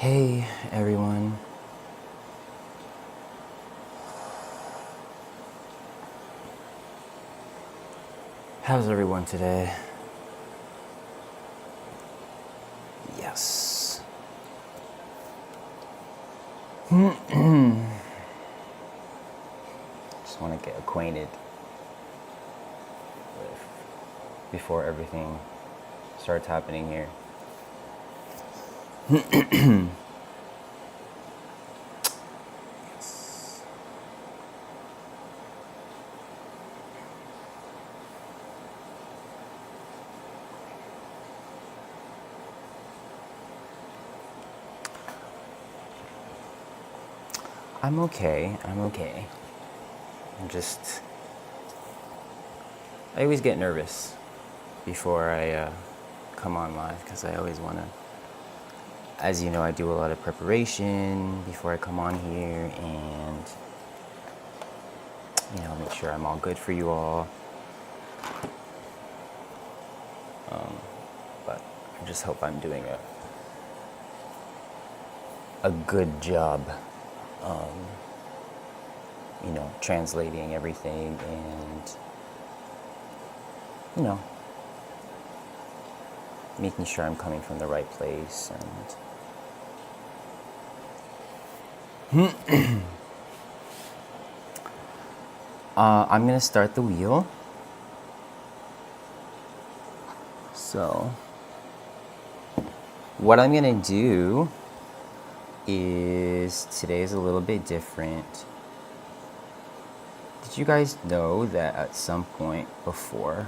Hey everyone. How's everyone today? Yes. Just want to get acquainted with before everything starts happening here. Yes. I'm okay. I always get nervous before I come on live because I always want to, as you know, I do a lot of preparation before I come on here and, make sure I'm all good for you all. But I just hope I'm doing a good job, translating everything and, making sure I'm coming from the right place and I'm gonna start the wheel. So what I'm gonna do is today is a little bit different. Did you guys know that at some point before,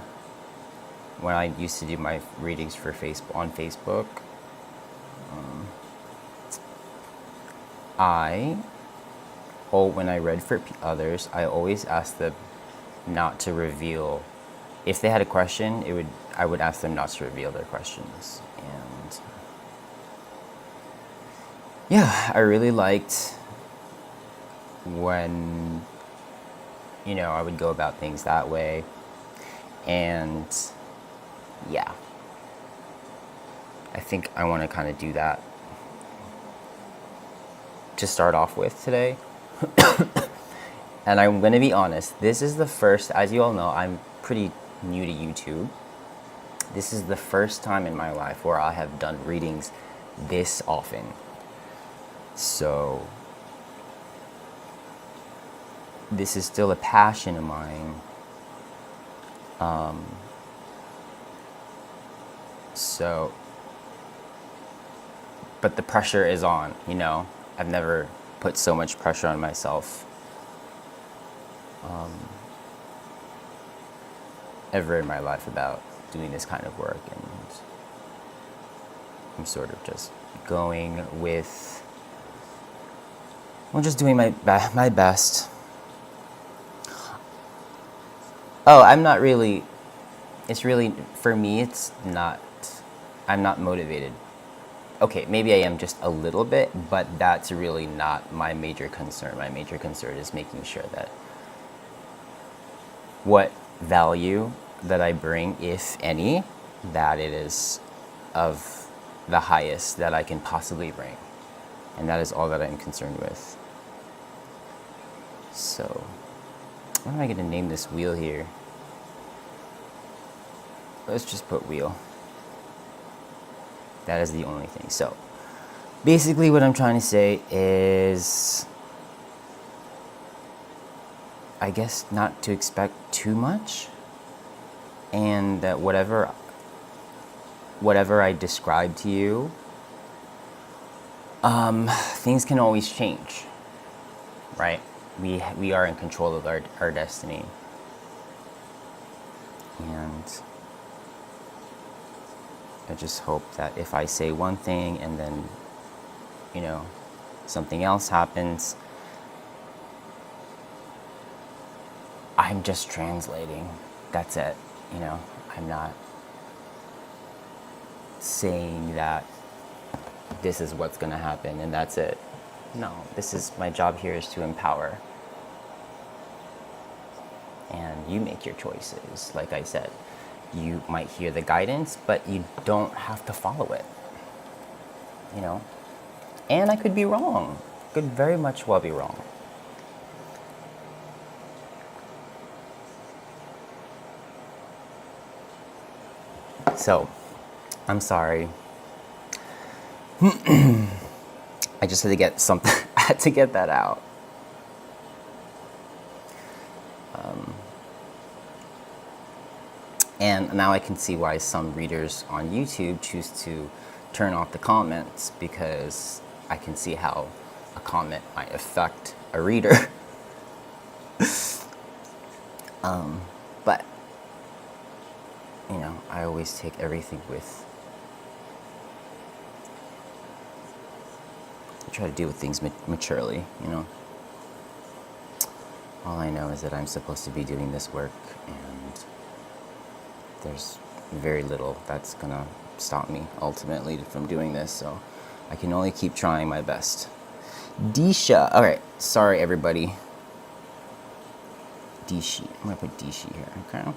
when I used to do my readings for on Facebook, when I read for others, I always asked them not to reveal. If they had a question, I would ask them not to reveal their questions. And yeah, I really liked when, I would go about things that way. And yeah, I think I want to kind of do that to start off with today. And I'm going to be honest, this is the first, as you all know, I'm pretty new to YouTube. This is the first time in my life where I have done readings this often. So this is still a passion of mine. But the pressure is on, I've never put so much pressure on myself ever in my life about doing this kind of work, and I'm sort of just going with, just doing my best. Oh, for me, I'm not motivated. Okay, maybe I am just a little bit, but that's really not my major concern. My major concern is making sure that what value that I bring, if any, that it is of the highest that I can possibly bring. And that is all that I'm concerned with. So, what am I going to name this wheel here? Let's just put wheel. That is the only thing. So, basically what I'm trying to say is, I guess not to expect too much, and that whatever I describe to you, things can always change, right? We are in control of our destiny. And I just hope that if I say one thing and then, something else happens, I'm just translating. That's it. I'm not saying that this is what's going to happen and that's it. No, my job here is to empower. And you make your choices. Like I said, you might hear the guidance, but you don't have to follow it. And I could be wrong. Could very much well be wrong. So, I'm sorry. I just had to get something. I had to get that out. And now I can see why some readers on YouTube choose to turn off the comments, because I can see how a comment might affect a reader. But, you know, I always take everything with... I try to deal with things maturely, you know. All I know is that I'm supposed to be doing this work, and there's very little that's gonna stop me ultimately from doing this, so I can only keep trying my best. Disha, all right, sorry everybody. Dishi, I'm gonna put Dishi here, okay?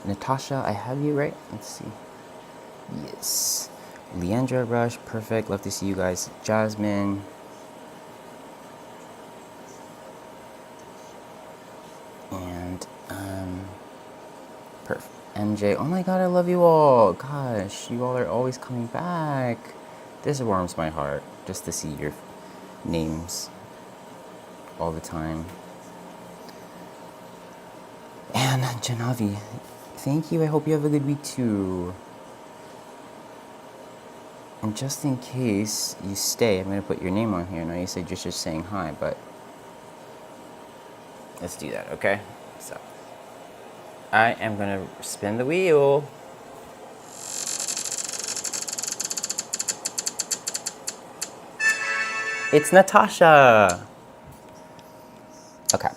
Natasha, I have you right? Let's see. Yes. Leandra Rush, perfect. Love to see you guys. Jasmine. And, perfect. MJ, oh my god, I love you all. Gosh, you all are always coming back. This warms my heart just to see your names all the time. And Janavi, thank you. I hope you have a good week too. And just in case you stay, I'm going to put your name on here. Now you said you're just saying hi, but let's do that, okay? So I am going to spin the wheel. It's Natasha. Okay.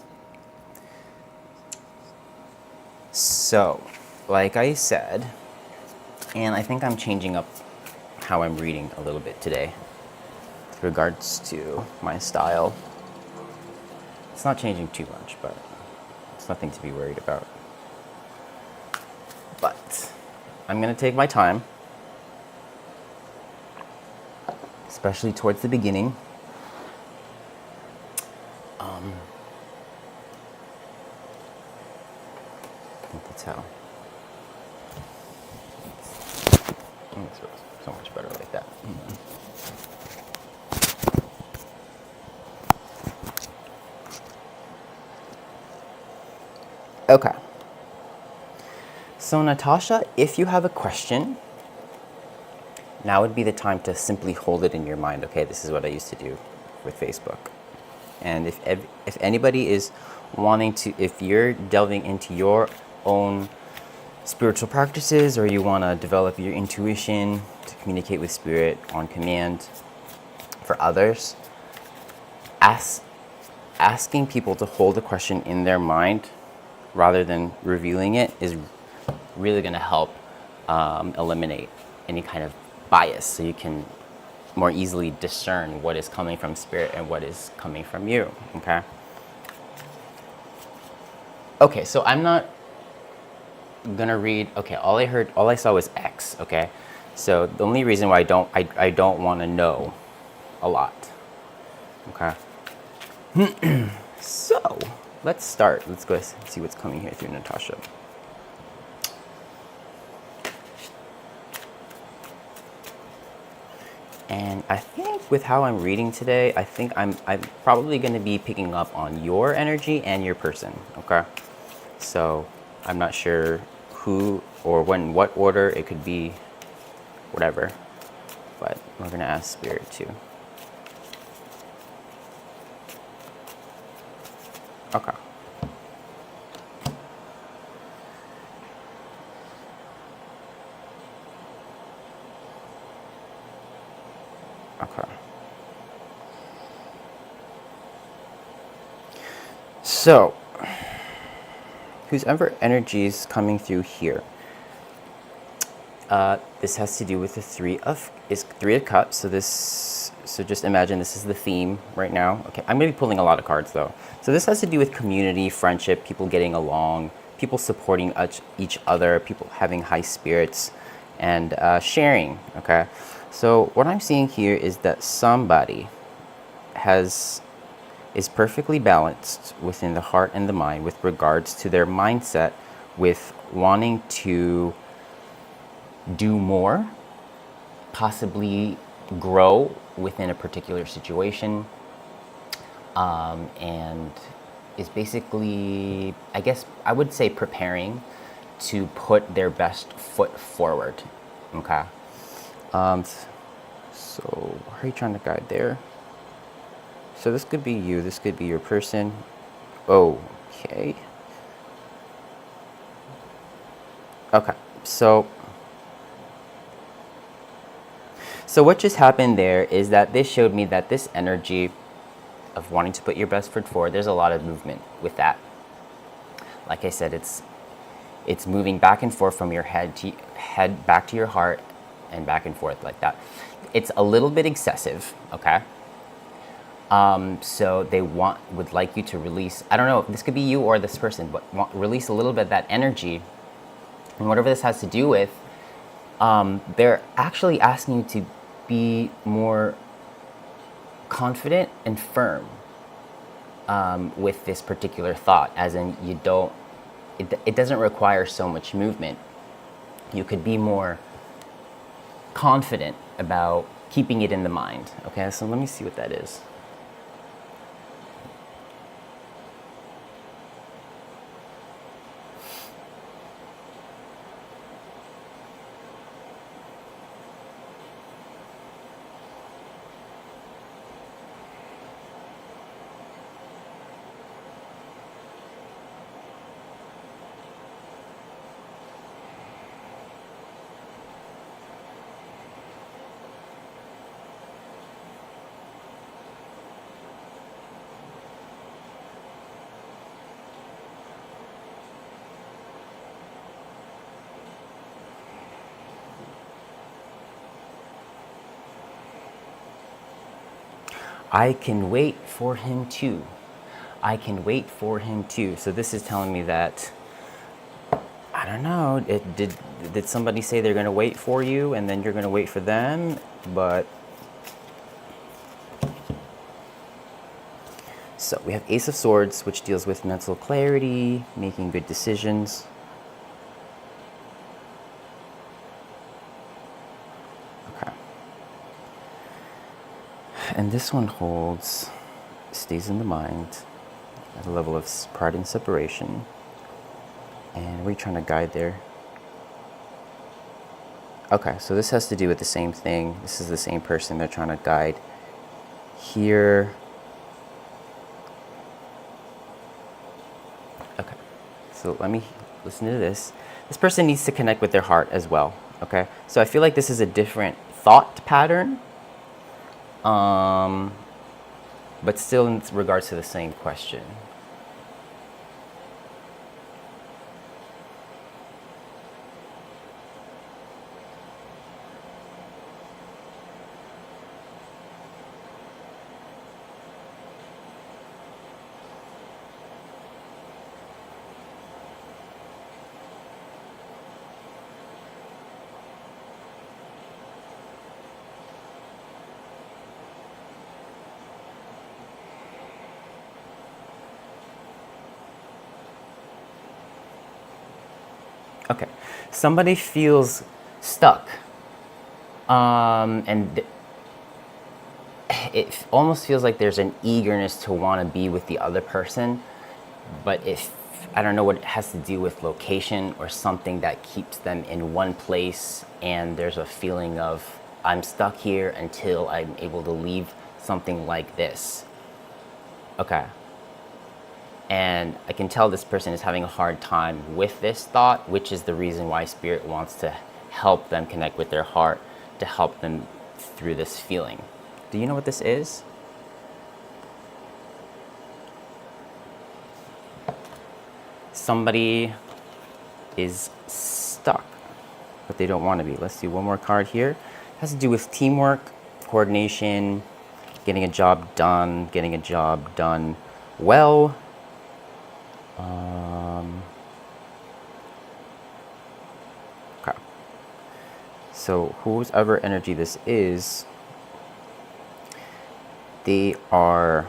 So, like I said, and I think I'm changing up how I'm reading a little bit today with regards to my style. It's not changing too much, but it's nothing to be worried about. But I'm going to take my time, especially towards the beginning. I think that's how. It's so much better like that. Okay. So Natasha, if you have a question, now would be the time to simply hold it in your mind. Okay, this is what I used to do with Facebook. And if anybody is wanting to, if you're delving into your own spiritual practices, or you want to develop your intuition to communicate with spirit on command for others, asking people to hold a question in their mind rather than revealing it is really going to help eliminate any kind of bias, so you can more easily discern what is coming from spirit and what is coming from you. Okay, so I'm not gonna read. Okay, all I saw was X. Okay, so the only reason why I don't want to know a lot. Okay. So let's start. Let's go see what's coming here through Natasha. And I think with how I'm reading today, I think I'm probably going to be picking up on your energy and your person. Okay, so I'm not sure who or when, what order. It could be whatever, but we're going to ask spirit too. Okay. Okay. So, whoever energy is coming through here, this has to do with the three of cups. So just imagine this is the theme right now. Okay, I'm gonna be pulling a lot of cards though. So this has to do with community, friendship, people getting along, people supporting each other, people having high spirits, and sharing. Okay, So what I'm seeing here is that somebody is perfectly balanced within the heart and the mind with regards to their mindset, with wanting to do more, possibly grow within a particular situation, and is basically, I guess I would say, preparing to put their best foot forward. Okay. So how are you trying to guide there? So this could be you, this could be your person. Okay. Okay, so what just happened there is that this showed me that this energy of wanting to put your best foot forward, there's a lot of movement with that. Like I said, it's moving back and forth from your head back to your heart and back and forth like that. It's a little bit excessive, okay? So they would like you to release, I don't know, this could be you or this person, but release a little bit of that energy. And whatever this has to do with, they're actually asking you to be more confident and firm with this particular thought, as in it doesn't require so much movement. You could be more confident about keeping it in the mind. Okay, so let me see what that is. I can wait for him too. I can wait for him too. So this is telling me that, I don't know, did somebody say they're going to wait for you and then you're going to wait for them? But so we have Ace of Swords, which deals with mental clarity, making good decisions. Okay. And this one holds, stays in the mind at a level of pride and separation. And what are you trying to guide there? Okay, so this has to do with the same thing. This is the same person they're trying to guide here. Okay, so let me listen to this. This person needs to connect with their heart as well, okay? So I feel like this is a different thought pattern, but still in regards to the same question. Okay, somebody feels stuck, and it almost feels like there's an eagerness to want to be with the other person, but I don't know what it has to do with location or something that keeps them in one place, and there's a feeling of, I'm stuck here until I'm able to leave, something like this. Okay. And I can tell this person is having a hard time with this thought, which is the reason why Spirit wants to help them connect with their heart, to help them through this feeling. Do you know what this is? Somebody is stuck, but they don't want to be. Let's do one more card here. It has to do with teamwork, coordination, getting a job done well. Okay. So whoever energy this is, they are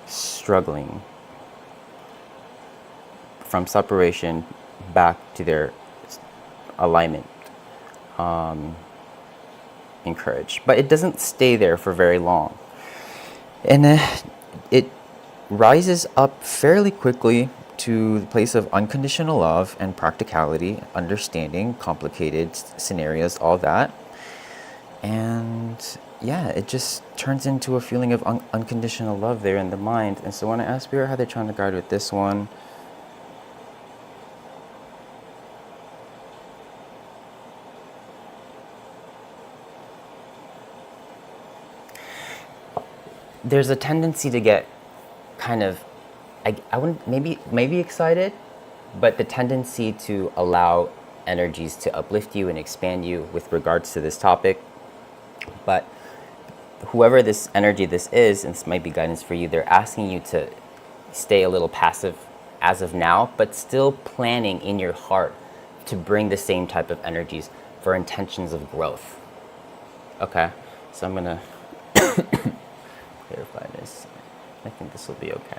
struggling from separation back to their alignment, encouraged. But it doesn't stay there for very long. And it rises up fairly quickly to the place of unconditional love and practicality, understanding complicated scenarios, all that. And yeah, it just turns into a feeling of unconditional love there in the mind. And so when I ask Spirit how they're trying to guide with this one, there's a tendency to get kind of, I wouldn't, maybe excited, but the tendency to allow energies to uplift you and expand you with regards to this topic. But whoever this energy this is, and this might be guidance for you, they're asking you to stay a little passive as of now, but still planning in your heart to bring the same type of energies for intentions of growth. Okay, so I'm gonna clarify this. I think this will be okay.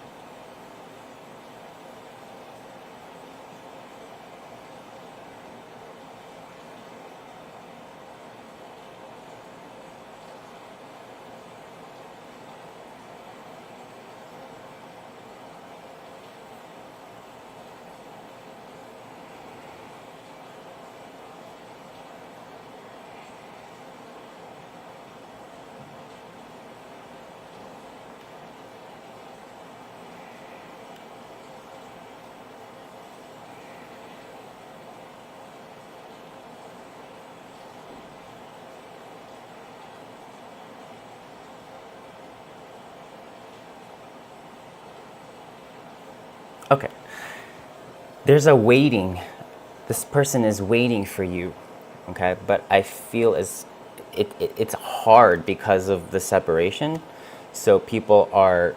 Okay. There's a waiting. This person is waiting for you, okay? But I feel it's hard because of the separation. So people are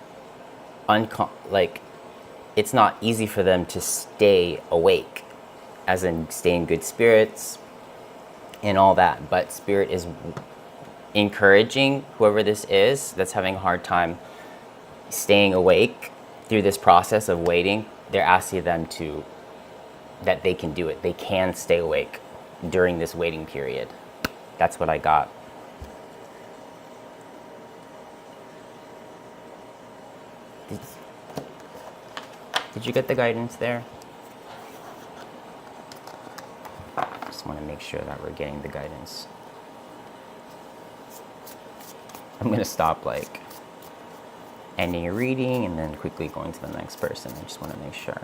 like, it's not easy for them to stay awake, as in stay in good spirits and all that. But Spirit is encouraging whoever this is that's having a hard time staying awake through this process of waiting. They're asking them that they can do it. They can stay awake during this waiting period. That's what I got. Did you get the guidance there? Just want to make sure that we're getting the guidance. I'm going to stop like ending your reading and then quickly going to the next person. I just want to make sure.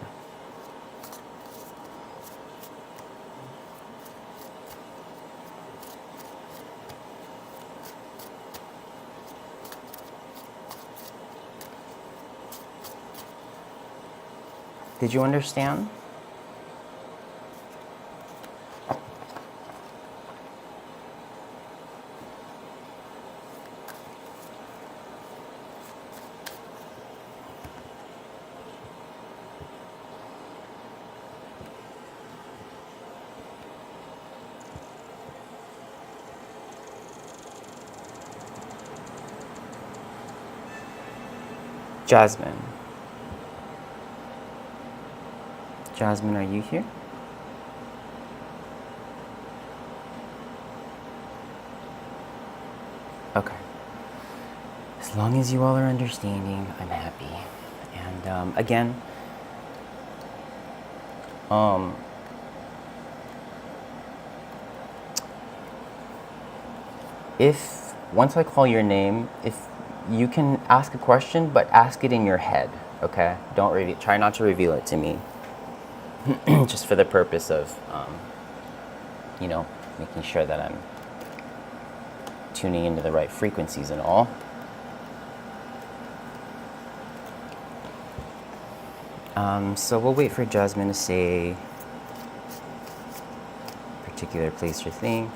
Did you understand? Jasmine. Jasmine, are you here? Okay. As long as you all are understanding, I'm happy. And again, if once I call your name, if you can ask a question, but ask it in your head, okay? Don't try not to reveal it to me. Just for the purpose of, making sure that I'm tuning into the right frequencies and all. So we'll wait for Jasmine to say particular place or thing.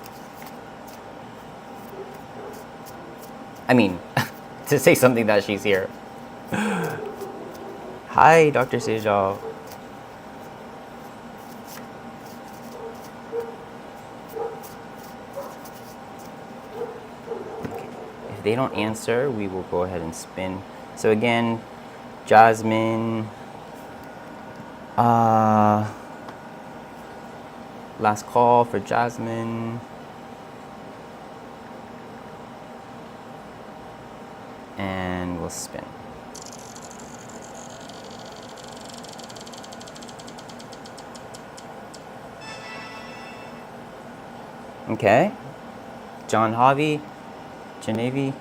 I mean, to say something that she's here. Hi, Dr. Sejal. they don't answer, we will go ahead and spin. So again, Jasmine, last call for Jasmine. And we'll spin. Okay, John Javi, Genevieve,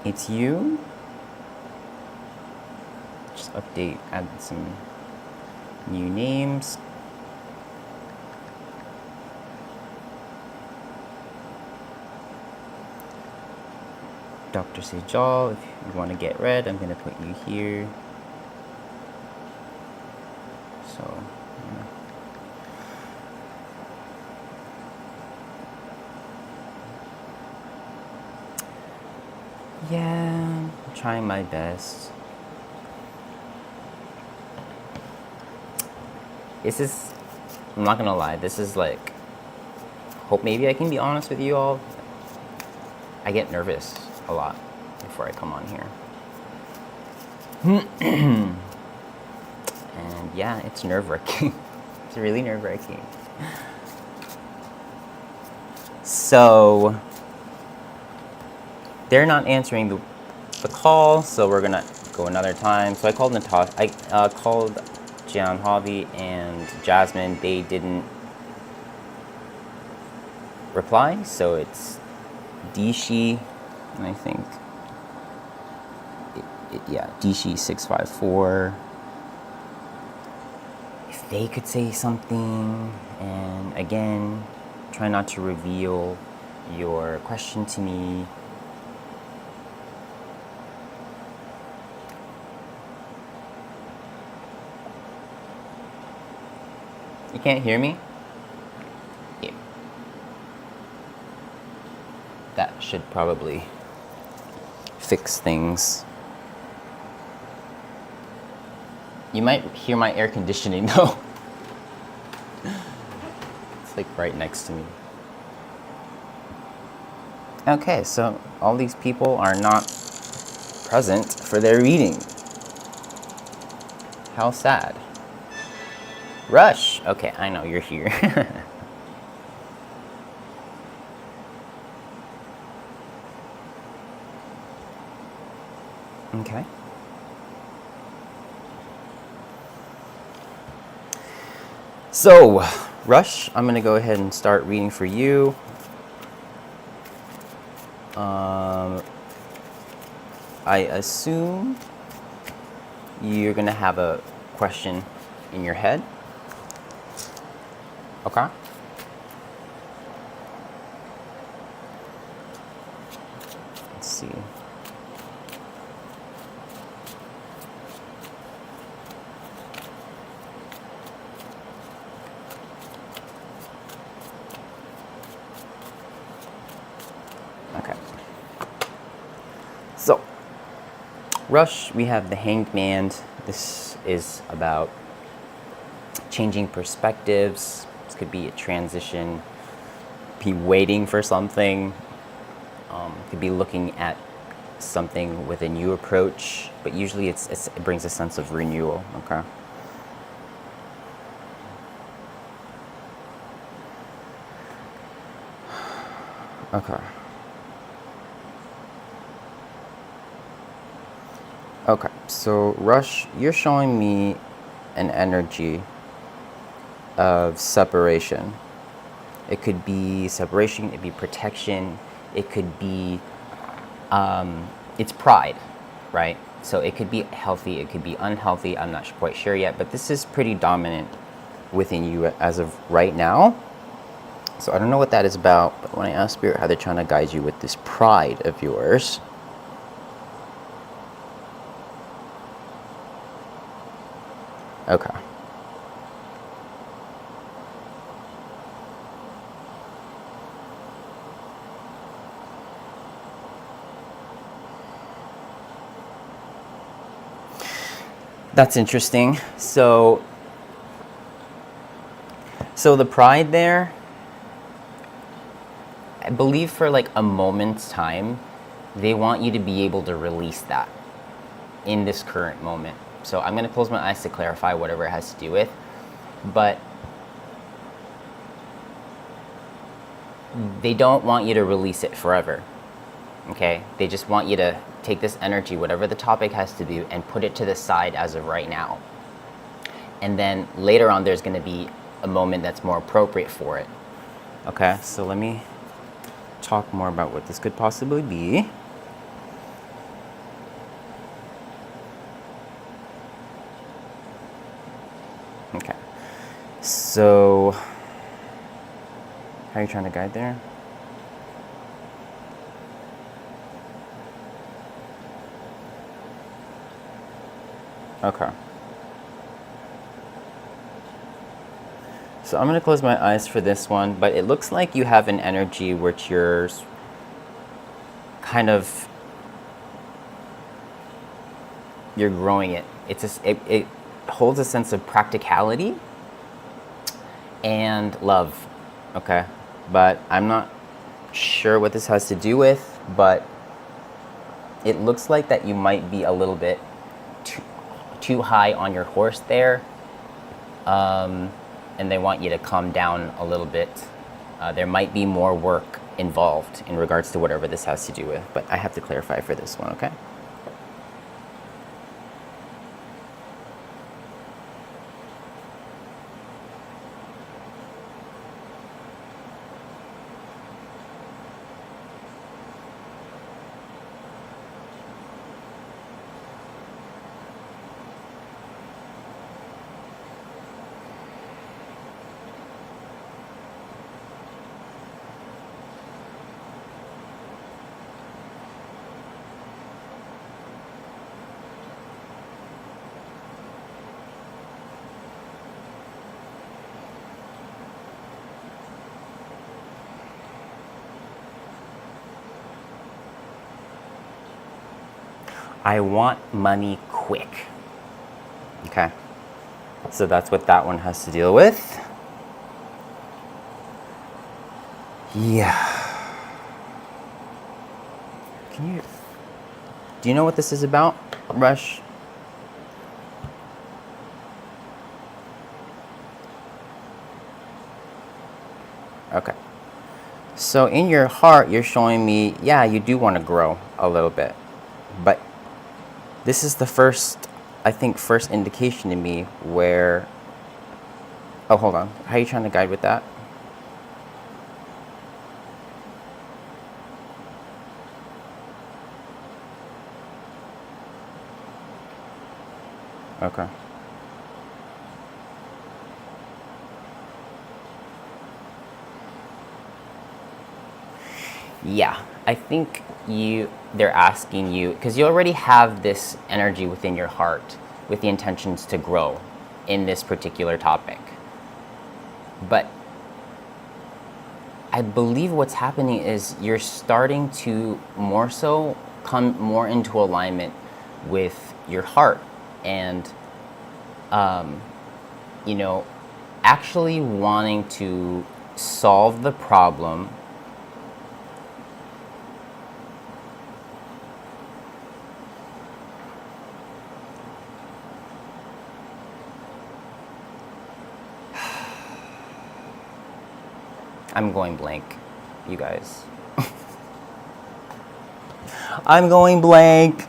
it's you. Just update, add some new names. Dr. Sejal, if you want to get red, I'm going to put you here. So, yeah, I'm trying my best. This is, I'm not going to lie, this is like, hope maybe I can be honest with you all. I get nervous a lot before I come on here. And yeah, it's nerve-wracking. It's really nerve-wracking. So they're not answering the call, so we're gonna go another time. So I called Natasha, I called Gian Javi and Jasmine. They didn't reply, so it's Dishi, and I think, yeah, Dishi654. If they could say something, and again, try not to reveal your question to me. You can't hear me? Yeah. That should probably fix things. You might hear my air conditioning though. It's like right next to me. Okay, so all these people are not present for their reading. How sad. Rush! Okay, I know you're here. Okay. So, Rush, I'm going to go ahead and start reading for you. I assume you're going to have a question in your head. Okay. Let's see. Okay. So, Rush, we have the Hanged Man. This is about changing perspectives. This could be a transition, be waiting for something, could be looking at something with a new approach, but usually it brings a sense of renewal, okay? Okay. Okay, so Rush, you're showing me an energy of separation. It could be separation, it could be protection, it could be, it's pride, right? So it could be healthy, it could be unhealthy, I'm not quite sure yet, but this is pretty dominant within you as of right now. So I don't know what that is about, but when I ask Spirit how they're trying to guide you with this pride of yours, okay. That's interesting. So the pride there, believe for like a moment's time, they want you to be able to release that in this current moment. So I'm going to close my eyes to clarify whatever it has to do with, but they don't want you to release it forever. Okay? They just want you to take this energy, whatever the topic has to be, and put it to the side as of right now. And then later on, there's going to be a moment that's more appropriate for it. Okay, so let me talk more about what this could possibly be. Okay, so how are you trying to guide there? Okay. So I'm going to close my eyes for this one, but it looks like you have an energy which you're kind of, you're growing it. It holds a sense of practicality and love, okay? But I'm not sure what this has to do with, but it looks like that you might be a little bit too high on your horse there. And they want you to calm down a little bit. There might be more work involved in regards to whatever this has to do with, but I have to clarify for this one, okay? I want money quick. Okay, so that's what that one has to deal with. Yeah. Do you know what this is about, Rush? Okay. So in your heart, you're showing me, yeah, you do want to grow a little bit, but this is the first indication to me where, oh, hold on. How are you trying to guide with that? Okay. Yeah, I think they're asking you, because you already have this energy within your heart with the intentions to grow in this particular topic. But I believe what's happening is you're starting to more so come more into alignment with your heart and, actually wanting to solve the problem. I'm going blank, you guys. I'm going blank.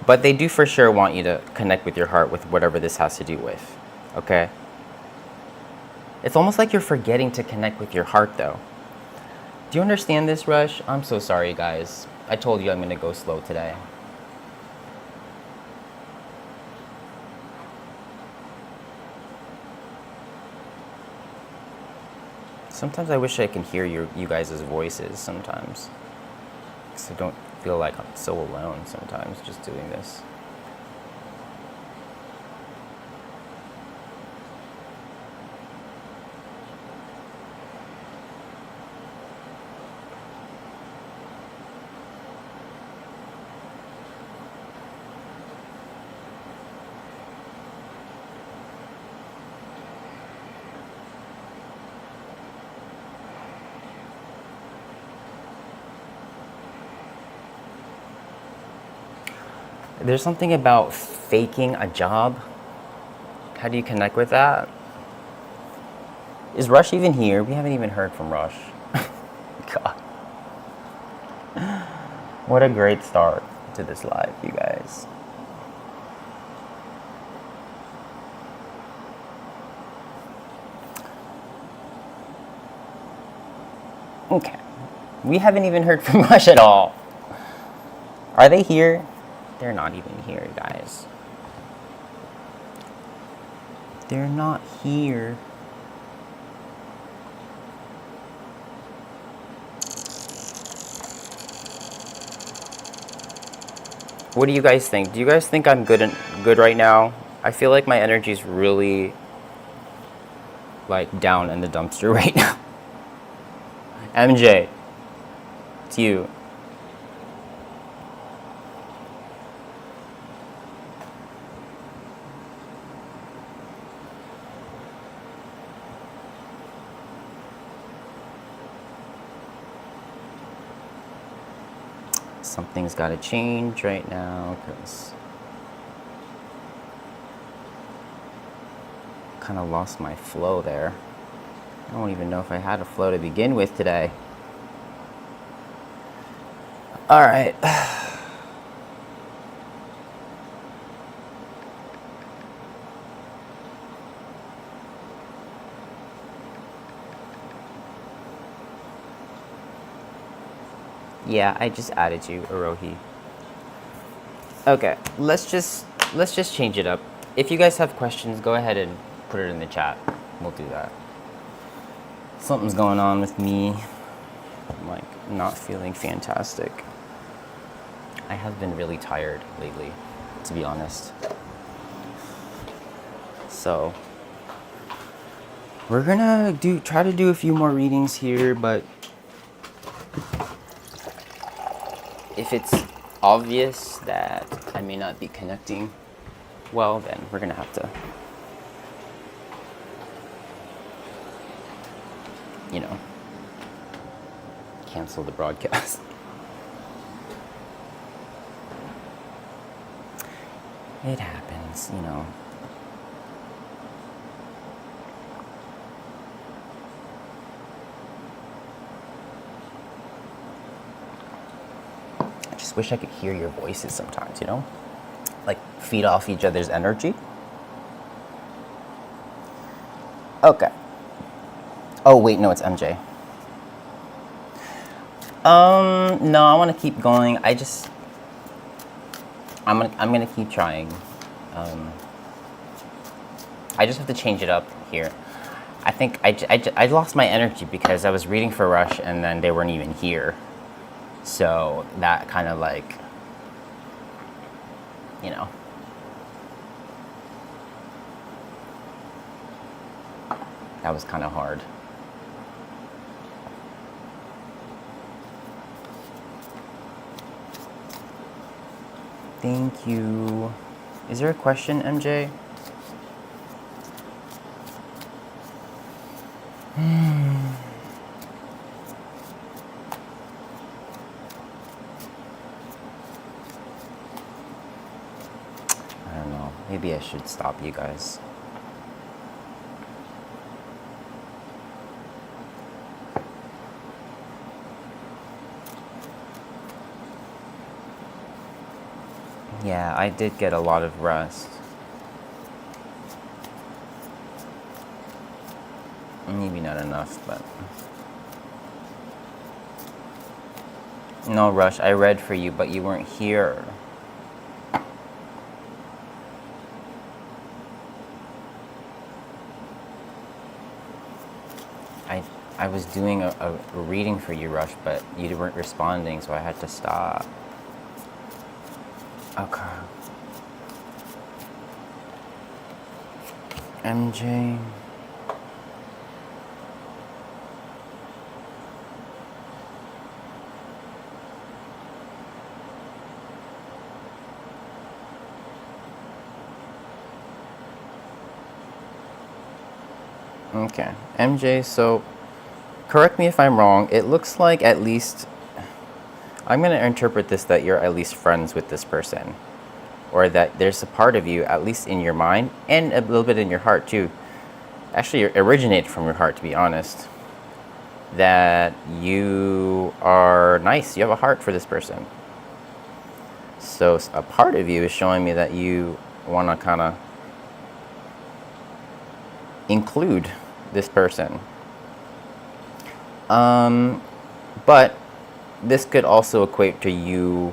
But they do for sure want you to connect with your heart with whatever this has to do with, okay? It's almost like you're forgetting to connect with your heart, though. Do you understand this, Rush? I'm so sorry, guys. I told you I'm going to go slow today. Sometimes I wish I can hear you guys' voices sometimes. Because I don't feel like I'm so alone sometimes just doing this. There's something about faking a job. How do you connect with that? Is Rush even here? We haven't even heard from Rush. God. What a great start to this live, you guys. Okay. We haven't even heard from Rush at all. Are they here? They're not even here, guys. They're not here. What do you guys think? Do you guys think I'm good right now? I feel like my energy's really like down in the dumpster right now. MJ, it's you. Something's got to change right now because kind of lost my flow there. I don't even know if I had a flow to begin with today. All right. Yeah, I just added you, Arohi. Okay, let's just change it up. If you guys have questions, go ahead and put it in the chat. We'll do that. Something's going on with me. I'm like not feeling fantastic. I have been really tired lately, to be honest. So we're gonna try to do a few more readings here, but if it's obvious that I may not be connecting well, then we're gonna have to, you know, cancel the broadcast. It happens, you know. I just wish I could hear your voices sometimes, you know? Like, feed off each other's energy. Okay. Oh, wait, no, it's MJ. No, I want to keep going. I'm gonna keep trying. I just have to change it up here. I think I lost my energy because I was reading for Rush and then they weren't even here. So that kind of like, you know. That was kind of hard. Thank you. Is there a question, MJ? I don't know. Maybe I should stop you guys. Yeah, I did get a lot of rest. Maybe not enough, but... No, Rush, I read for you, but you weren't here. I was doing a reading for you, Rush, but you weren't responding, so I had to stop. Okay. MJ. Okay. MJ, so correct me if I'm wrong. It looks like I'm going to interpret this that you're at least friends with this person. or that there's a part of you, at least in your mind and a little bit in your heart too, actually originated from your heart, to be honest, that you are nice. You have a heart for this person. So a part of you is showing me that you want to kind of include this person. But this could also equate to you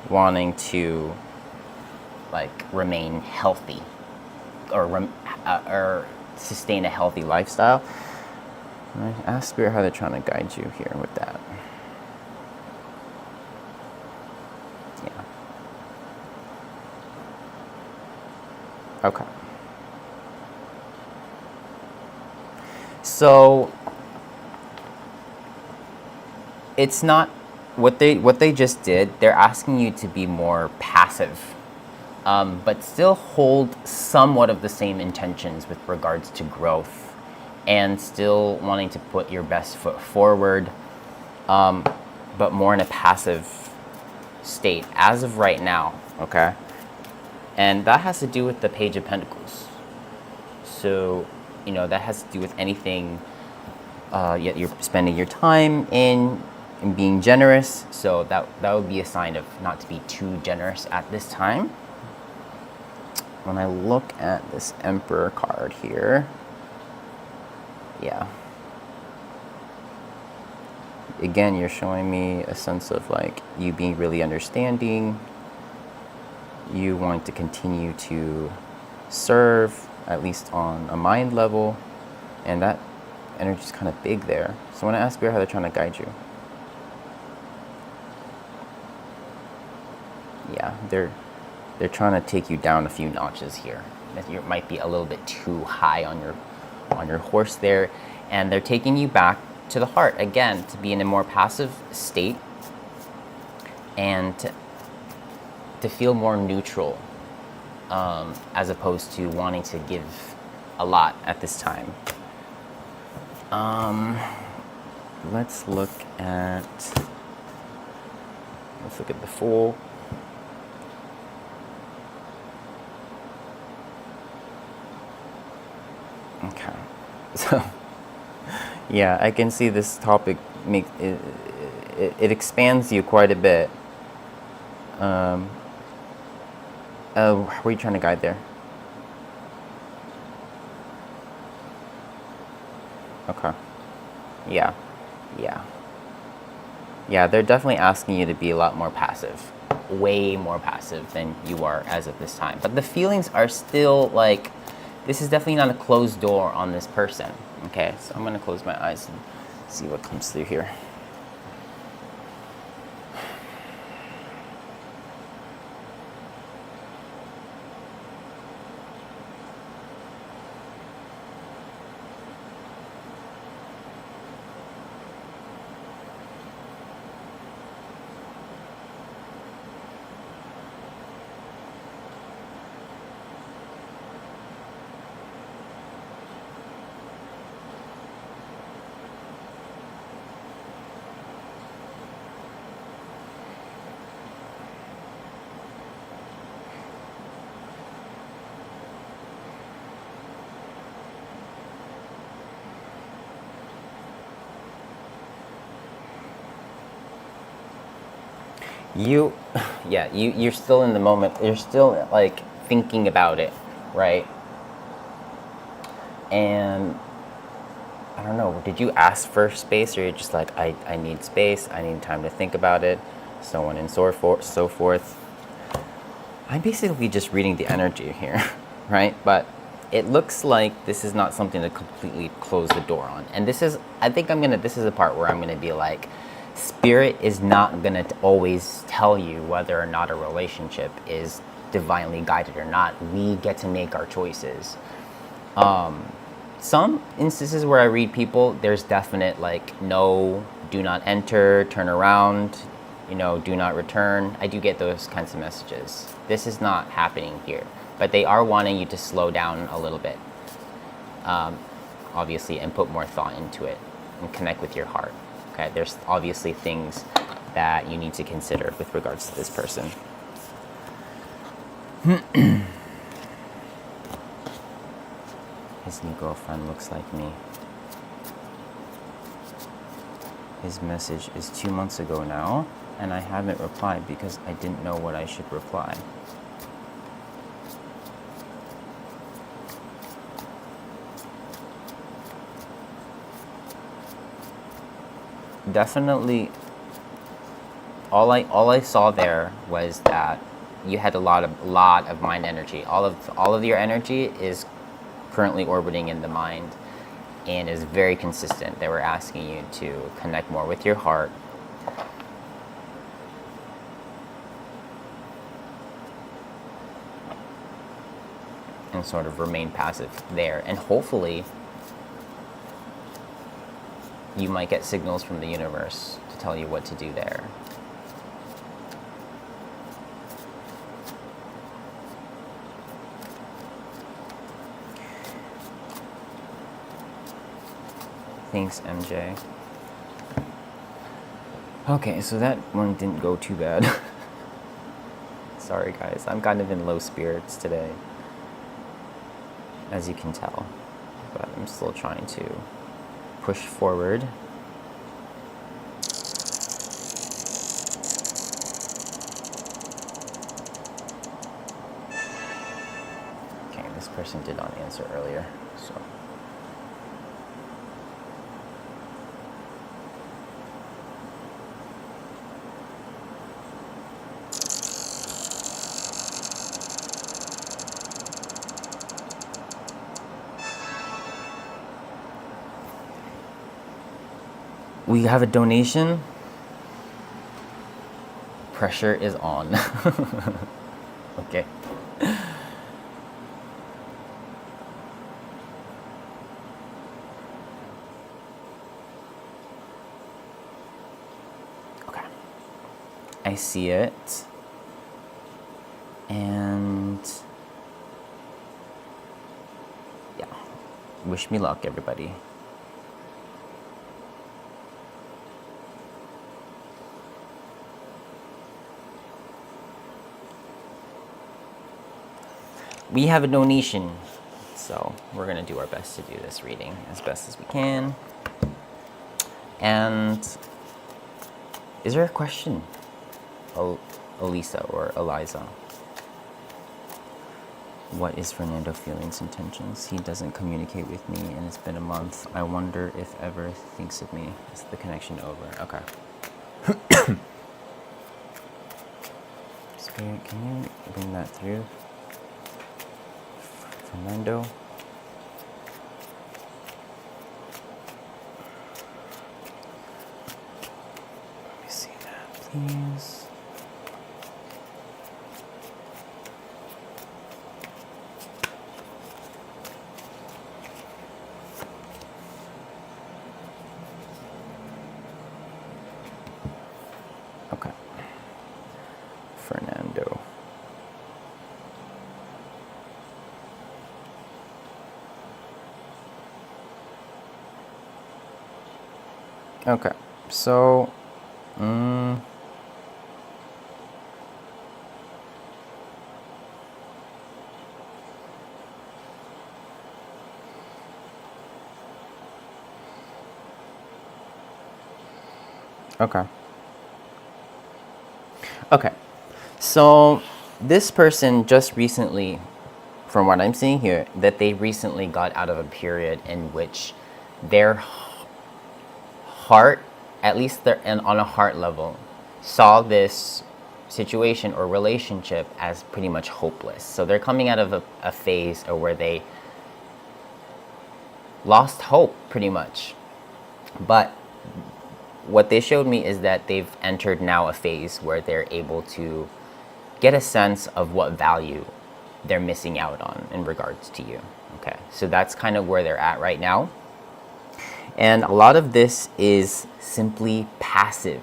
wanting to like remain healthy or sustain a healthy lifestyle. Right? Ask Spirit how they're trying to guide you here with that. Yeah. Okay. So it's not what they just did. They're asking you to be more passive, but still hold somewhat of the same intentions with regards to growth, and still wanting to put your best foot forward, but more in a passive state as of right now. Okay, and that has to do with the Page of Pentacles. So that has to do with anything. Yet you're spending your time in being generous, so that would be a sign of not to be too generous at this time. When I look at this Emperor card here, yeah, again, you're showing me a sense of like you being really understanding, you wanting to continue to serve, at least on a mind level, and that energy is kind of big there. So I want to ask Spirit how they're trying to guide you. Yeah, they're trying to take you down a few notches here. That you might be a little bit too high on your horse there, and they're taking you back to the heart again, to be in a more passive state and to feel more neutral, as opposed to wanting to give a lot at this time. Let's look at the Fool. Okay, so yeah, I can see this topic it expands you quite a bit. What are you trying to guide there? Okay. Yeah. They're definitely asking you to be a lot more passive, way more passive than you are as of this time. But the feelings are still like, this is definitely not a closed door on this person. Okay, so I'm gonna close my eyes and see what comes through here. You're still in the moment. You're still like thinking about it, right? And I don't know, did you ask for space, or you're just like, I need space, I need time to think about it, so on and so forth. I'm basically just reading the energy here, right? But it looks like this is not something to completely close the door on. And this is, this is the part where I'm gonna be like, Spirit is not gonna always tell you whether or not a relationship is divinely guided or not. We get to make our choices. Some instances where I read people, there's definite like, no, do not enter, turn around, do not return. I do get those kinds of messages. This is not happening here, but they are wanting you to slow down a little bit, obviously, and put more thought into it and connect with your heart. Okay, there's obviously things that you need to consider with regards to this person. His new girlfriend looks like me. His message is 2 months ago now, and I haven't replied because I didn't know what I should reply. Definitely, all I saw there was that you had a lot of mind energy. All of your energy is currently orbiting in the mind and is very consistent. They were asking you to connect more with your heart. And sort of remain passive there. And hopefully you might get signals from the universe to tell you what to do there. Thanks, MJ. Okay, so that one didn't go too bad. Sorry, guys. I'm kind of in low spirits today, as you can tell. But I'm still trying to push forward. Okay, this person did not answer earlier, so. We have a donation. Pressure is on. Okay. Okay. I see it. And yeah. Wish me luck, everybody. We have a donation, so we're going to do our best to do this reading as best as we can. And is there a question, Elisa or Eliza? What is Fernando Feeling's intentions? He doesn't communicate with me, and it's been a month. I wonder if ever thinks of me. Is the connection over? Okay. Spirit, can you bring that through? Fernando. Let me see that, please. Okay. Fernando. Okay, so, okay. Okay, so this person just recently, from what I'm seeing here, that they recently got out of a period in which their heart, at least on a heart level, saw this situation or relationship as pretty much hopeless. So they're coming out of a phase where they lost hope pretty much. But what they showed me is that they've entered now a phase where they're able to get a sense of what value they're missing out on in regards to you. Okay, so that's kind of where they're at right now. And a lot of this is simply passive.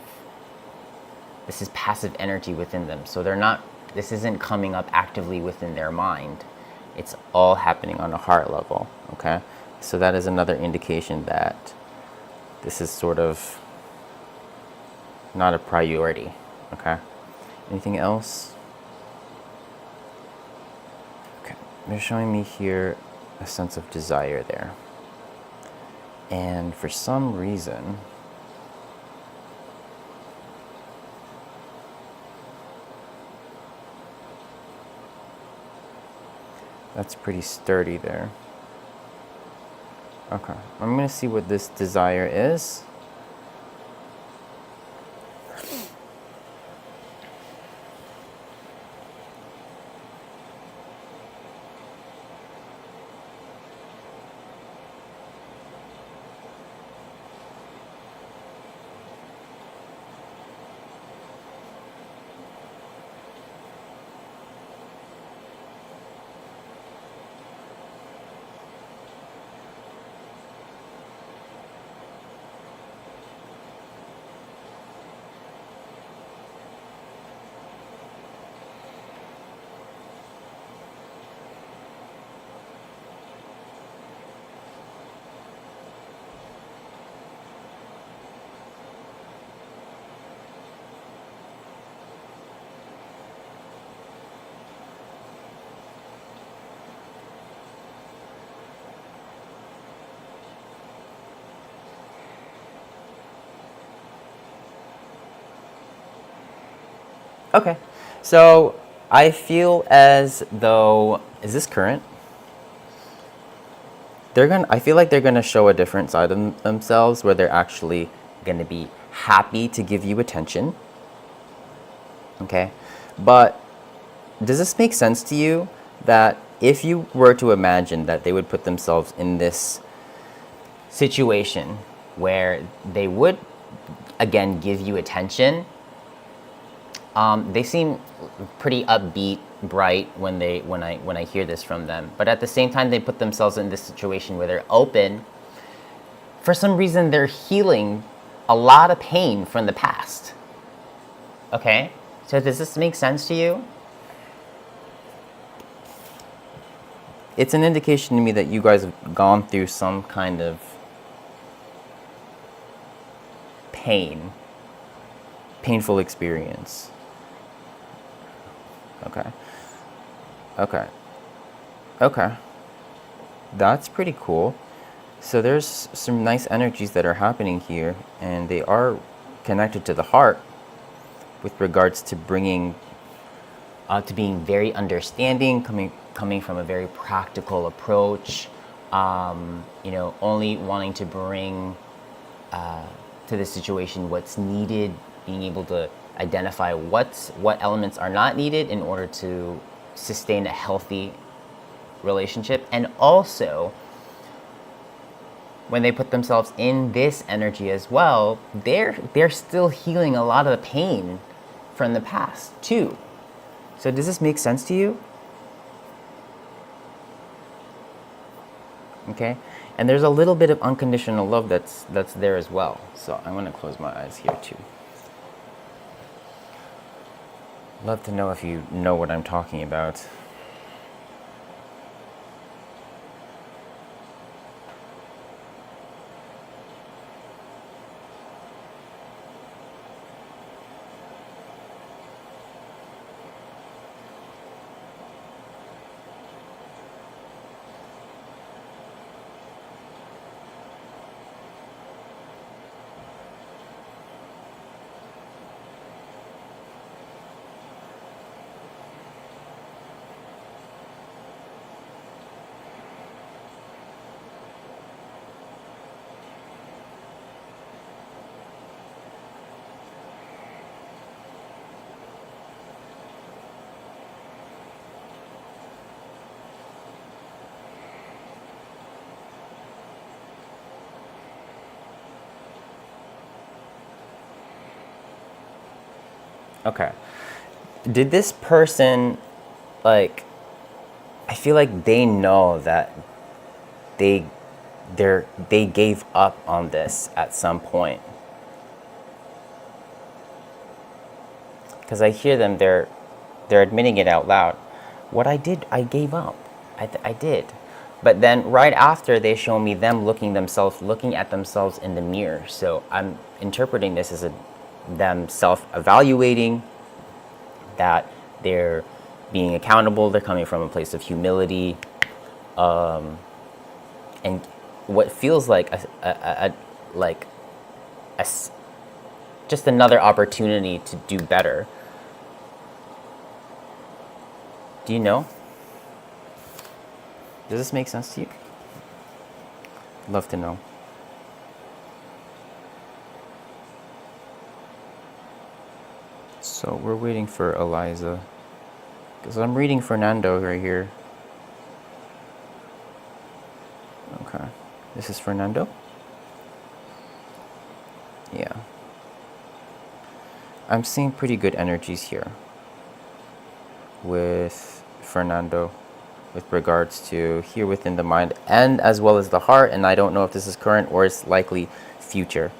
This is passive energy within them. So this isn't coming up actively within their mind. It's all happening on a heart level, okay? So that is another indication that this is sort of not a priority, okay? Anything else? they're showing me here a sense of desire there. And for some reason, that's pretty sturdy there. Okay, I'm gonna see what this desire is. Okay, so I feel as though, is this current? I feel like they're gonna show a different side of themselves where they're actually gonna be happy to give you attention. Okay, but does this make sense to you that if you were to imagine that they would put themselves in this situation where they would again give you attention, they seem pretty upbeat, bright when I hear this from them. But at the same time, they put themselves in this situation where they're open. For some reason, they're healing a lot of pain from the past. Okay? So does this make sense to you? It's an indication to me that you guys have gone through some kind of painful experience. Okay. That's pretty cool. So there's some nice energies that are happening here, and they are connected to the heart with regards to bringing, to being very understanding, coming from a very practical approach, only wanting to bring to the situation what's needed, being able to identify what elements are not needed in order to sustain a healthy relationship. And also, when they put themselves in this energy as well, they're still healing a lot of the pain from the past too. So does this make sense to you? Okay, and there's a little bit of unconditional love that's there as well. So I'm going to close my eyes here too. Love to know if you know what I'm talking about. Okay. Did this person, like, I feel like they know that they gave up on this at some point. Because I hear them, they're admitting it out loud. What I did, I gave up. I did. But then right after, they show me them looking at themselves in the mirror. So I'm interpreting this as them self-evaluating, that they're being accountable. They're coming from a place of humility, and what feels like just another opportunity to do better. Do you know? Does this make sense to you? I'd love to know. So we're waiting for Eliza, because I'm reading Fernando right here. Okay, this is Fernando. Yeah, I'm seeing pretty good energies here with Fernando, with regards to here within the mind and as well as the heart. And I don't know if this is current or it's likely future.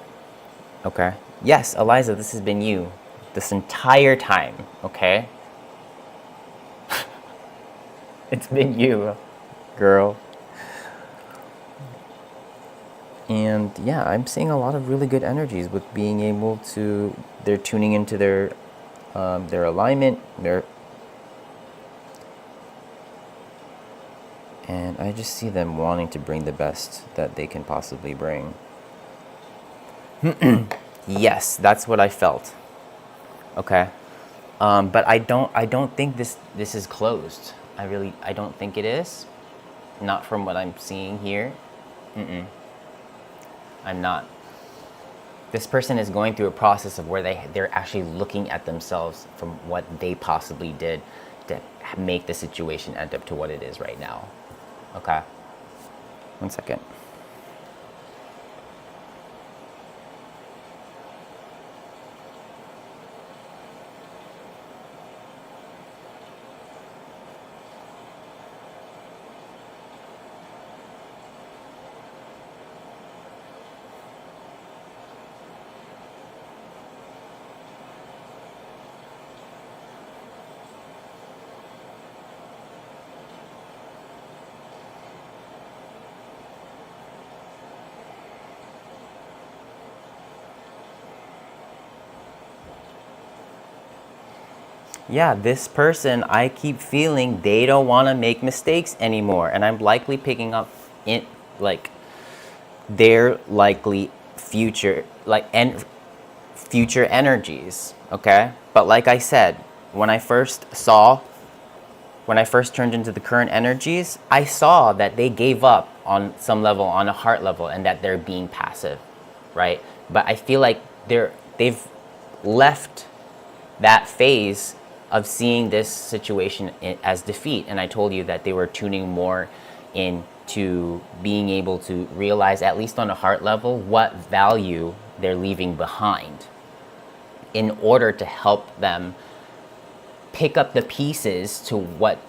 Okay. Yes, Eliza, this has been you this entire time. Okay. It's been you, girl. And yeah, I'm seeing a lot of really good energies with being able to, they're tuning into their alignment, and I just see them wanting to bring the best that they can possibly bring. Yes, that's what I felt. Okay. But I don't think this is closed. I don't think it is. Not from what I'm seeing here. I'm not. This person is going through a process of where they're actually looking at themselves from what they possibly did to make the situation end up to what it is right now. Okay. 1 second. Yeah, this person, I keep feeling they don't want to make mistakes anymore. And I'm likely picking up in like their likely future, future energies. Okay. But like I said, when I first turned into the current energies, I saw that they gave up on some level, on a heart level, and that they're being passive, right? But I feel like they've left that phase of seeing this situation as defeat. And I told you that they were tuning more into being able to realize, at least on a heart level, what value they're leaving behind in order to help them pick up the pieces to what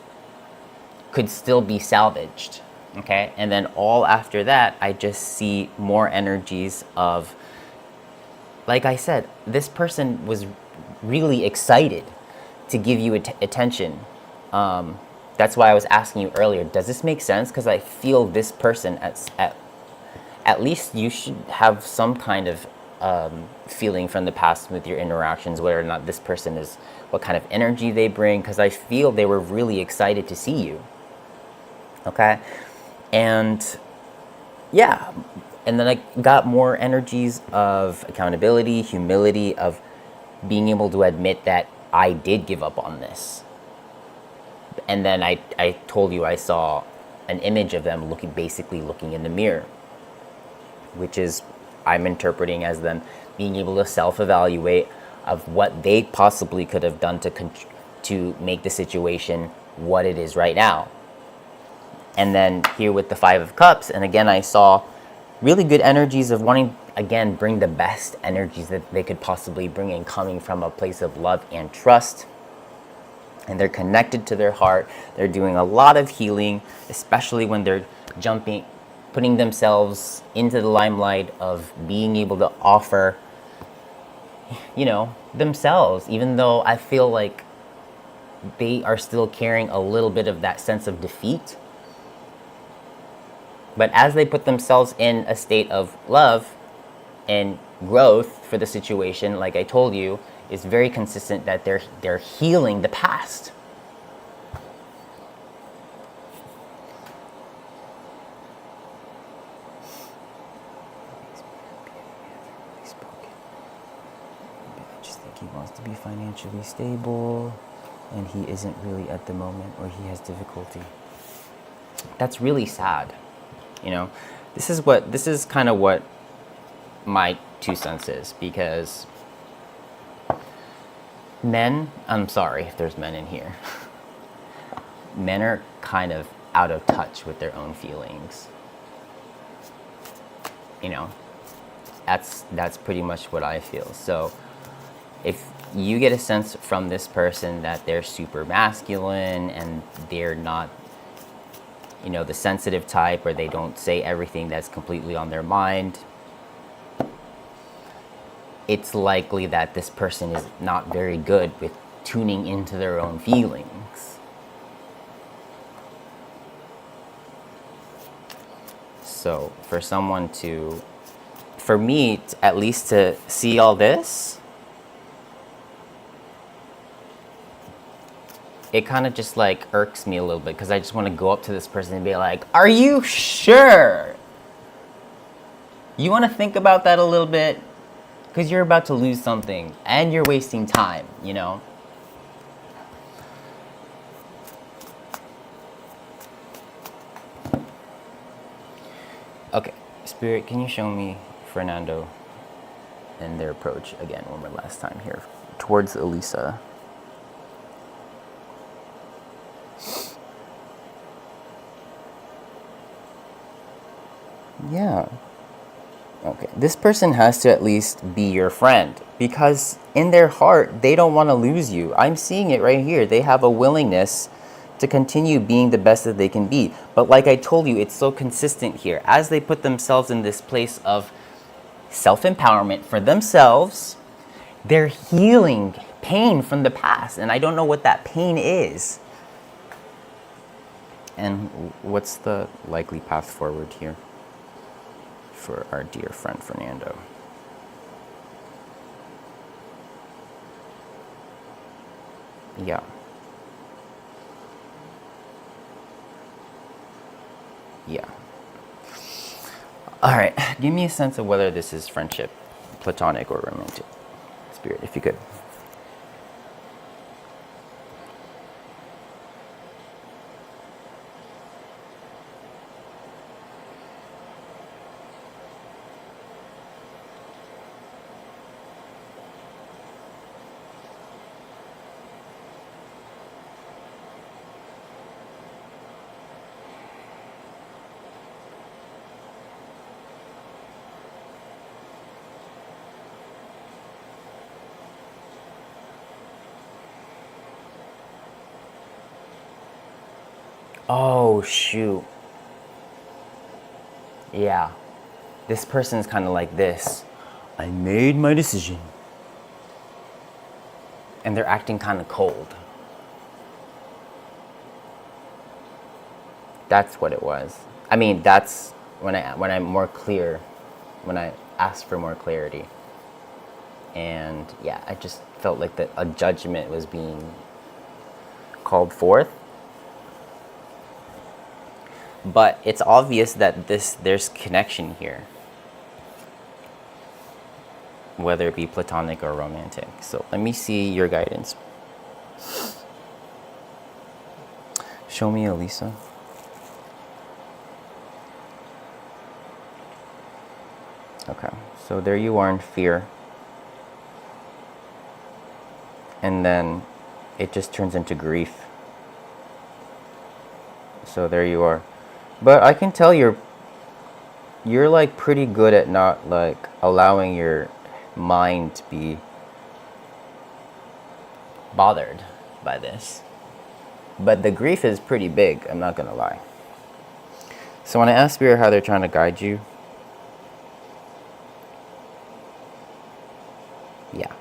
could still be salvaged. Okay. And then all after that, I just see more energies of, like I said, this person was really excited to give you attention. That's why I was asking you earlier, does this make sense? Because I feel this person, at least you should have some kind of feeling from the past with your interactions, whether or not this person is, what kind of energy they bring, because I feel they were really excited to see you. Okay? And yeah, and then I got more energies of accountability, humility, of being able to admit that I did give up on this. And then I told you I saw an image of them basically looking in the mirror, which is, I'm interpreting as them being able to self-evaluate of what they possibly could have done to make the situation what it is right now. And then here with the 5 of Cups, and again I saw really good energies of wanting, again, bring the best energies that they could possibly bring in, coming from a place of love and trust. And they're connected to their heart. They're doing a lot of healing, especially when they're putting themselves into the limelight of being able to offer, themselves, even though I feel like they are still carrying a little bit of that sense of defeat. But as they put themselves in a state of love and growth for the situation, like I told you, is very consistent that they're healing the past. financially stable, and he isn't really at the moment, or he has difficulty. That's really sad. You know, this is kind of what my 2 cents is, because men, I'm sorry if there's men in here, men are kind of out of touch with their own feelings. You know, that's pretty much what I feel. So if you get a sense from this person that they're super masculine and they're not, you know, the sensitive type, or they don't say everything that's completely on their mind, it's likely that this person is not very good with tuning into their own feelings. So for me, at least to see all this, it kind of just like irks me a little bit, because I just want to go up to this person and be like, are you sure? You want to think about that a little bit? Because you're about to lose something and you're wasting time, you know? Okay, Spirit, can you show me Fernando and their approach again one more last time here towards Elisa? Yeah. Okay. This person has to at least be your friend, because in their heart, they don't want to lose you. I'm seeing it right here. They have a willingness to continue being the best that they can be. But like I told you, it's so consistent here. As they put themselves in this place of self-empowerment for themselves, they're healing pain from the past. And I don't know what that pain is. And what's the likely path forward here for our dear friend Fernando? Yeah. Yeah. All right. Give me a sense of whether this is friendship, platonic or romantic. Spirit, if you could. Oh, shoot. Yeah. This person's kind of like this. I made my decision. And they're acting kind of cold. That's what it was. I mean, that's when I'm more clear, when I asked for more clarity. And yeah, I just felt like that a judgment was being called forth. But it's obvious that there's connection here, whether it be platonic or romantic. So let me see your guidance. Show me Elisa. Okay, so there you are in fear. And then it just turns into grief. So there you are. But I can tell you're like pretty good at not like allowing your mind to be bothered by this. But the grief is pretty big, I'm not gonna lie. So when I ask Spirit how they're trying to guide you, yeah,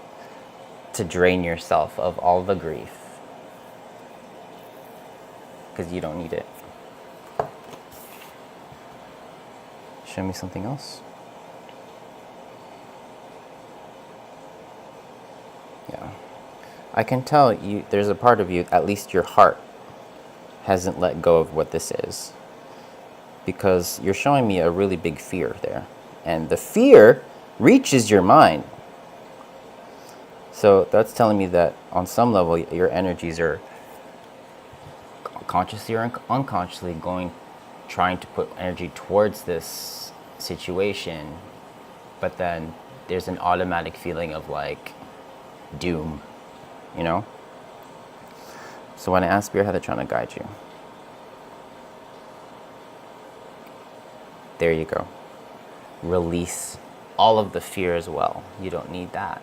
to drain yourself of all the grief, because you don't need it. Show me something else. Yeah. I can tell you there's a part of you, at least your heart, hasn't let go of what this is. Because you're showing me a really big fear there. And the fear reaches your mind. So that's telling me that on some level, your energies are consciously or unconsciously trying to put energy towards this situation, but then there's an automatic feeling of like doom, you know? So when I ask Spirit how they're trying to guide you, there you go. Release all of the fear as well. You don't need that.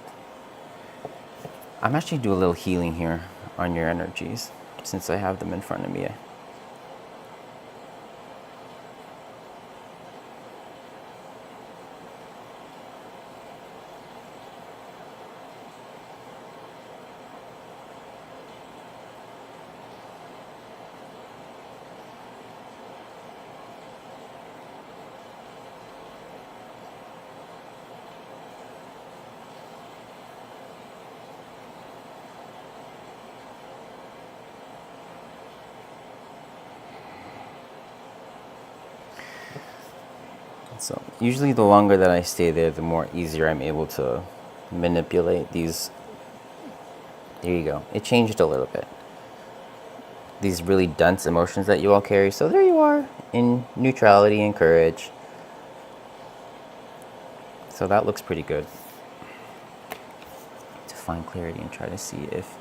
I'm actually doing a little healing here on your energies since I have them in front of me. So usually the longer that I stay there, the more easier I'm able to manipulate these. There you go. It changed a little bit. These really dense emotions that you all carry. So there you are in neutrality and courage. So that looks pretty good. To find clarity and try to see if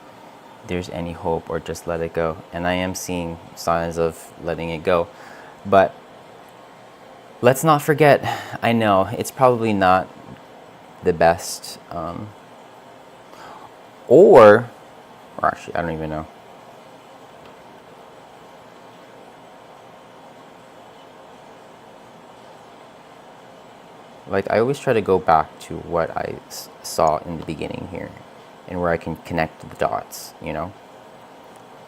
there's any hope or just let it go. And I am seeing signs of letting it go. But let's not forget, I know it's probably not the best, or actually, I don't even know. Like, I always try to go back to what I saw in the beginning here and where I can connect the dots, you know?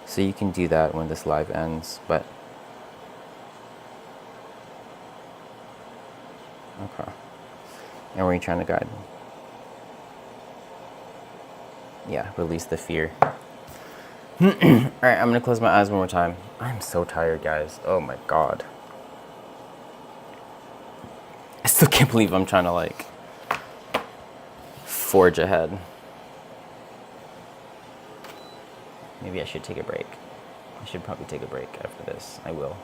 So you can do that when this live ends, but okay. And where are you trying to guide? Yeah, release the fear. Alright, I'm gonna close my eyes one more time. I'm so tired, guys. Oh my god. I still can't believe I'm trying to, like, forge ahead. Maybe I should take a break. I should probably take a break after this. I will.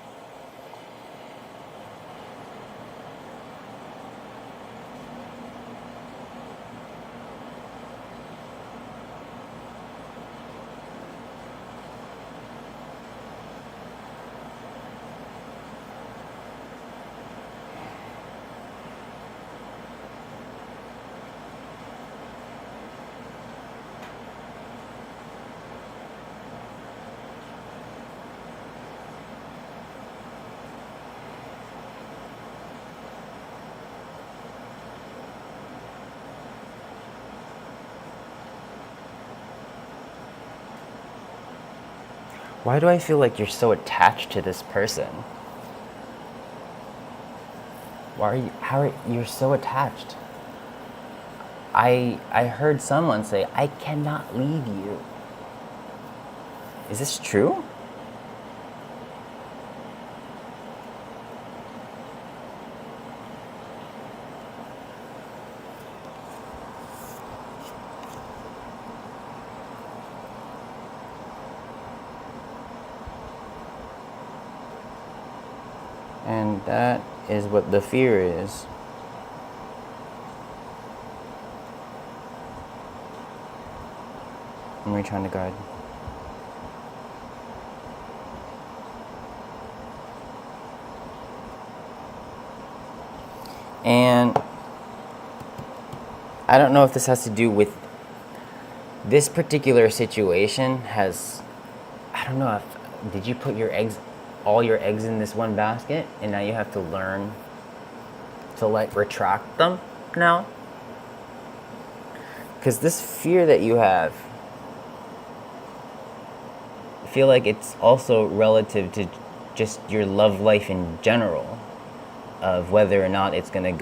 Why do I feel like you're so attached to this person? You're so attached? I heard someone say, I cannot leave you. Is this true? And that is what the fear is. And we're trying to guide. And I don't know if this has to do with this particular situation. I don't know if, did you put all your eggs in this one basket, and now you have to learn to, like, retract them now? Because this fear that you have, I feel like it's also relative to just your love life in general, of whether or not it's gonna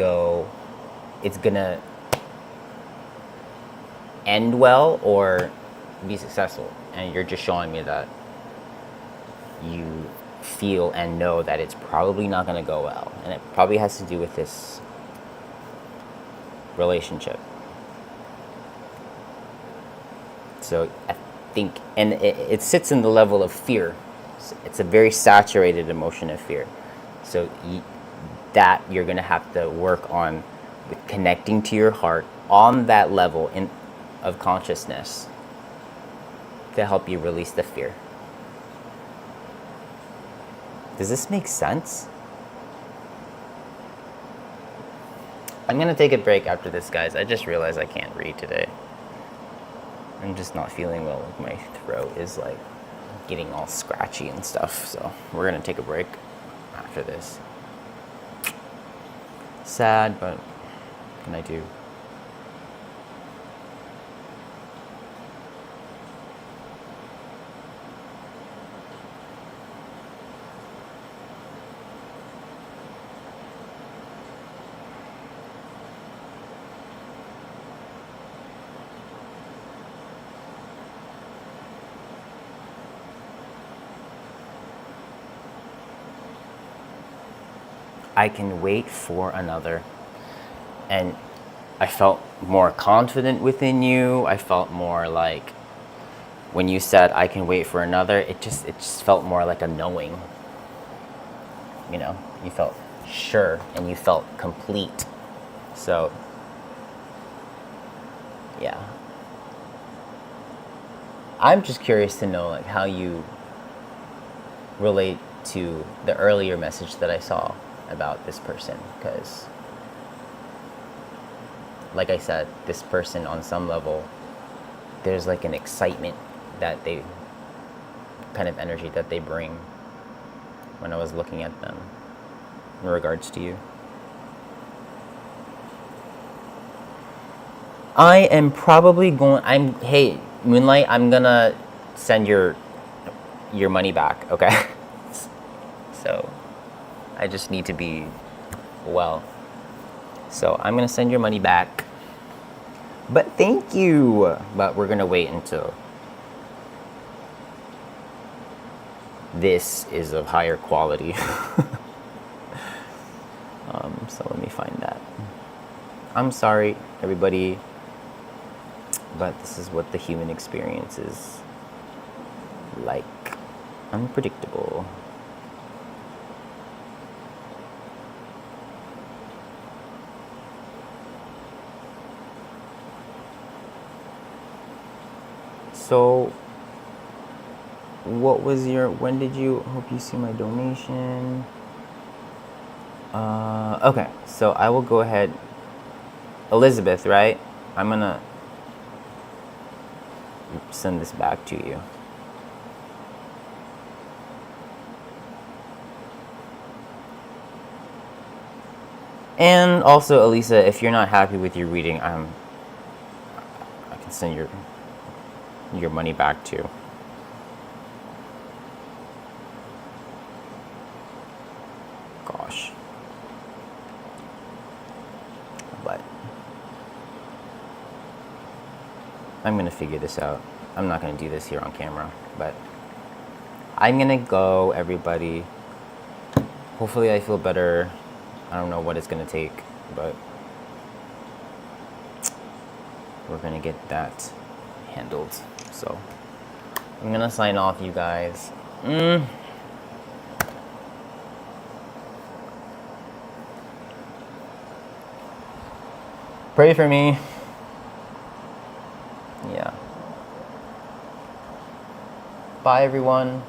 end well or be successful. And you're just showing me that you feel and know that it's probably not going to go well, and it probably has to do with this relationship. So I think, and it sits in the level of fear. It's a very saturated emotion of fear. So that you're going to have to work on with connecting to your heart on that level of consciousness to help you release the fear. Does this make sense? I'm going to take a break after this, guys. I just realized I can't read today. I'm just not feeling well. Like my throat is like getting all scratchy and stuff. So we're going to take a break after this. Sad, but what can I do? I can wait for another. And I felt more confident within you. I felt more like when you said I can wait for another, it just felt more like a knowing. You know, you felt sure and you felt complete. So yeah. I'm just curious to know like how you relate to the earlier message that I saw about this person, because like I said, this person on some level, there's like an excitement that they kind of energy that they bring when I was looking at them in regards to you. I am probably going, hey, Moonlight, I'm gonna send your money back, okay? So I just need to be well. So I'm gonna send your money back. But thank you. But we're gonna wait until this is of higher quality. So let me find that. I'm sorry, everybody, but this is what the human experience is like. Unpredictable. So, what was when did you, hope you see my donation. Okay, so I will go ahead. Elizabeth, right? I'm gonna send this back to you. And also, Elisa, if you're not happy with your reading, I can send your money back too. Gosh. But I'm gonna figure this out. I'm not gonna do this here on camera, but I'm gonna go, everybody. Hopefully I feel better. I don't know what it's gonna take, but we're gonna get that handled. So I'm gonna sign off, you guys. Pray for me. Yeah. Bye, everyone.